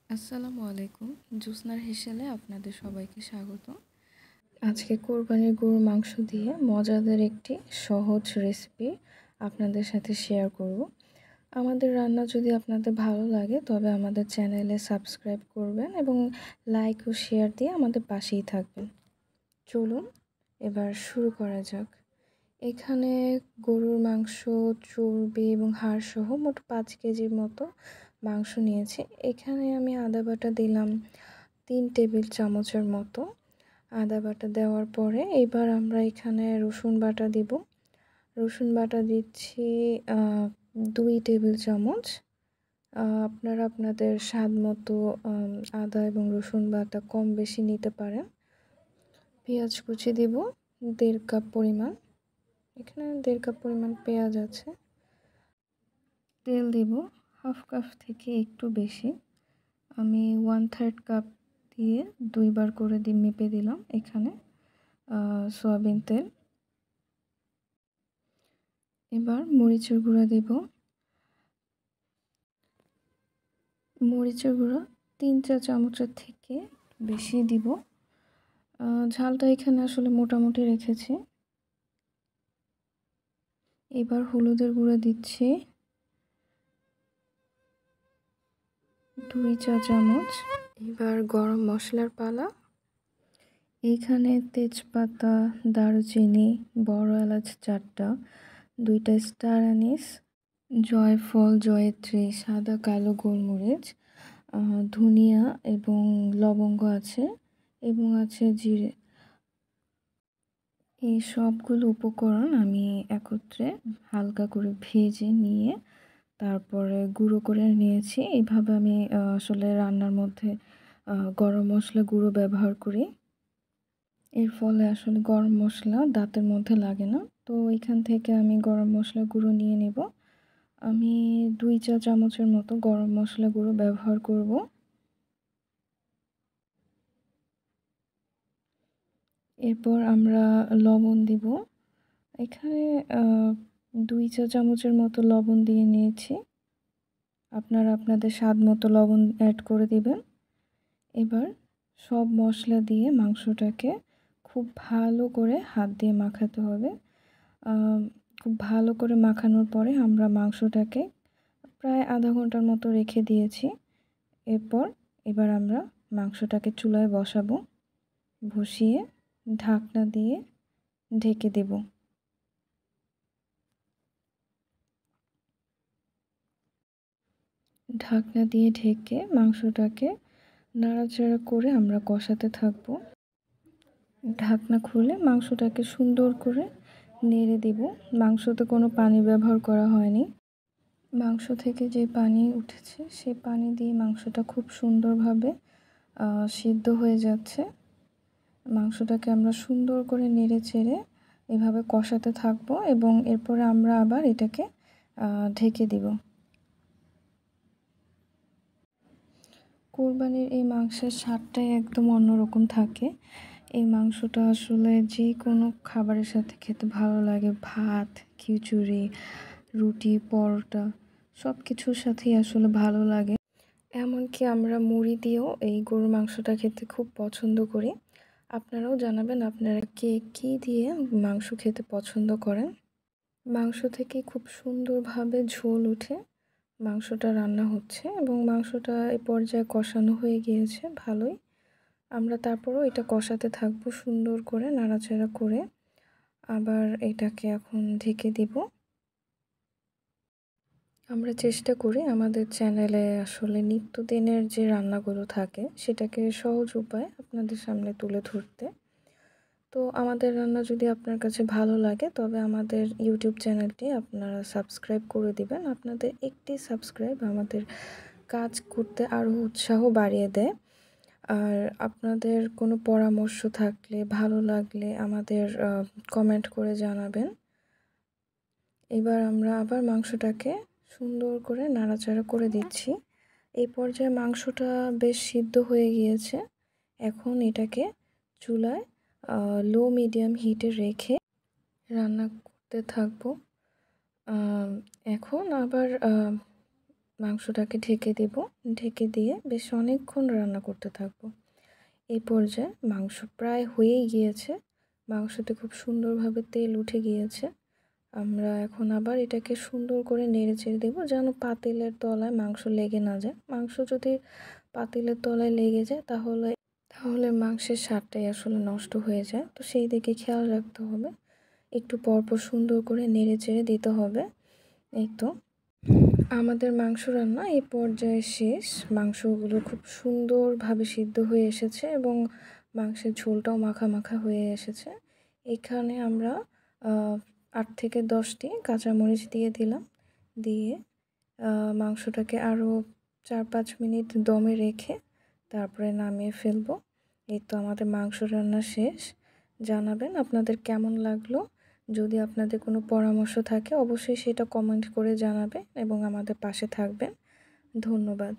আসসালামু আলাইকুম। জোসনার হেসেলে আপনাদের সবাইকে স্বাগত। আজকে কোরবানির গরুর মাংস দিয়ে মজাদার একটি সহজ রেসিপি আপনাদের সাথে শেয়ার করব। আমাদের রান্না যদি আপনাদের ভালো লাগে তবে আমাদের চ্যানেলে সাবস্ক্রাইব করবেন এবং লাইক ও শেয়ার দিয়ে আমাদের পাশেই থাকবেন। চলুন এবার শুরু করা যাক। এখানে গরুর মাংস, চর্বি এবং হাড় সহ মোট 5 কেজির মতো মাংস নিয়েছি। এখানে আমি আদা বাটা দিলাম 3 টেবিল চামচের মতো। আদা বাটা দেওয়ার পরে এবার আমরা এখানে রসুন বাটা দিব। রসুন বাটা দিচ্ছি 2 টেবিল চামচ। আপনারা আপনাদের স্বাদ মতো আদা এবং রসুন বাটা কম বেশি নিতে পারেন। পেঁয়াজ কুচি দিব 1.5 কাপ পরিমাণ। এখানে 1.5 কাপ পরিমাণ পেঁয়াজ আছে। তেল দিব হাফ কাপ থেকে একটু বেশি। আমি 1/3 কাপ দিয়ে 2 বার করে মেপে দিলাম এখানে সয়াবিন তেল। এবার মরিচের গুঁড়া দেব। মরিচের গুঁড়া 3 চা চামচের থেকে বেশি দিব। ঝালটা এখানে আসলে মোটামুটি রেখেছি। এবার হলুদের গুঁড়া দিচ্ছি 2 চা চামচ। এবার গরম মশলার পালা। এইখানে তেজপাতা, দারুচিনি, বড় এলাচ 4টা, 2টা স্টার আনিস, জয়ফল, জয়িত্রী, সাদা কালো গোলমরিচ, ধনিয়া এবং লবঙ্গ আছে এবং আছে জিরে। এই সবগুলো উপকরণ আমি একত্রে হালকা করে ভেজে নিয়ে তারপরে গুঁড়ো করে নিয়েছি। এইভাবে আমি আসলে রান্নার মধ্যে গরম মশলা গুঁড়ো ব্যবহার করি। এর ফলে আসলে গরম মশলা দাঁতের মধ্যে লাগে না। তো এখান থেকে আমি গরম মশলা গুঁড়ো নিয়ে নেব। আমি 2 চা চামচের মতো গরম মশলা গুঁড়ো ব্যবহার করব। এরপর আমরা লবণ দিব। এখানে 2 চা চামচের মতো লবণ দিয়ে নিয়েছি। আপনারা আপনাদের স্বাদ মতো লবণ অ্যাড করে দিবেন। এবার সব মশলা দিয়ে মাংসটাকে খুব ভালো করে হাত দিয়ে মাখাতে হবে। খুব ভালো করে মাখানোর পরে আমরা মাংসটাকে প্রায় আধা ঘন্টার মতো রেখে দিয়েছি। এবার আমরা মাংসটাকে চুলায় বসাবো। বসিয়ে ঢাকনা দিয়ে ঢেকে দেব। ঢাকনা দিয়ে ঢেকে মাংসটাকে নাড়াচাড়া করে আমরা কষাতে থাকবো। ঢাকনা খুলে মাংসটাকে সুন্দর করে নেড়ে দেব। মাংসতে কোনো পানি ব্যবহার করা হয়নি। মাংস থেকে যে পানি উঠেছে সেই পানি দিয়ে মাংসটা খুব সুন্দরভাবে সিদ্ধ হয়ে যাচ্ছে। মাংসটাকে আমরা সুন্দর করে নেড়ে চেড়ে এভাবে কষাতে থাকবো এবং এরপরে আমরা আবার এটাকে ঢেকে দিব। কোরবানির এই মাংসের স্বাদটাই একদম অন্যরকম থাকে। এই মাংসটা আসলে যে কোনো খাবারের সাথে খেতে ভালো লাগে। ভাত, খিচুড়ি, রুটি, পরোটা সব কিছুর সাথেই আসলে ভালো লাগে। এমনকি আমরা মুড়ি দিয়েও এই গরুর মাংসটা খেতে খুব পছন্দ করি। আপনারাও জানাবেন আপনারা কে কী দিয়ে মাংস খেতে পছন্দ করেন। মাংস থেকে খুব সুন্দরভাবে ঝোল উঠে মাংসটা রান্না হচ্ছে এবং মাংসটা এই পর্যায়ে কষানো হয়ে গিয়েছে ভালোই। আমরা তারপরও এটা কষাতে থাকবো সুন্দর করে নাড়াচাড়া করে। আবার এটাকে এখন ঢেকে দিব। আমরা চেষ্টা করি আমাদের চ্যানেলে আসলে নিত্যদিনের যে রান্নাগুলো থাকে সেটাকে সহজ উপায়ে আপনাদের সামনে তুলে ধরতে। তো আমাদের রান্না যদি আপনার কাছে ভালো লাগে তবে আমাদের ইউটিউব চ্যানেলটি আপনারা সাবস্ক্রাইব করে দিবেন। আপনাদের একটি সাবস্ক্রাইব আমাদের কাজ করতে আরও উৎসাহ বাড়িয়ে দেয়। আর আপনাদের কোনো পরামর্শ থাকলে ভালো লাগলে আমাদের কমেন্ট করে জানাবেন। এবার আমরা আবার মাংসটাকে সুন্দর করে নাড়াচাড়া করে দিচ্ছি। এই পর্যায়ে মাংসটা বেশ সিদ্ধ হয়ে গিয়েছে। এখন এটাকে চুলায় লো মিডিয়াম হিটে রেখে রান্না করতে থাকবো। এখন আবার মাংসটাকে ঢেকে দেব। ঢেকে দিয়ে বেশ অনেকক্ষণ রান্না করতে থাকবো। এই পর্যায়ে মাংস প্রায় হয়েই গিয়েছে। মাংসতে খুব সুন্দরভাবে তেল উঠে গিয়েছে। আমরা এখন আবার এটাকে সুন্দর করে নেড়েচেড়ে দেবো যেন পাতিলের তলায় মাংস লেগে না যায়। মাংস যদি পাতিলের তলায় লেগে যায় তাহলে মাংসের স্বাদটাই আসলে নষ্ট হয়ে যায়। তো সেই দিকে খেয়াল রাখতে হবে। একটু পরপর সুন্দর করে নেড়েচেড়ে দিতে হবে। এই তো আমাদের মাংস রান্না এই পর্যায়ে শেষ। মাংসগুলো খুব সুন্দরভাবে সিদ্ধ হয়ে এসেছে এবং মাংসের ঝোলটাও মাখা মাখা হয়ে এসেছে। এখানে আমরা 8 থেকে 10টি কাঁচামরিচ দিয়ে দিলাম। দিয়ে মাংসটাকে আরও 4-5 মিনিট দমে রেখে তারপরে নামিয়ে ফেলবো। এই তো আমাদের মাংস রান্না শেষ। জানাবেন আপনাদের কেমন লাগলো। যদি আপনাদের কোনো পরামর্শ থাকে অবশ্যই সেটা কমেন্ট করে জানাবেন এবং আমাদের পাশে থাকবেন। ধন্যবাদ।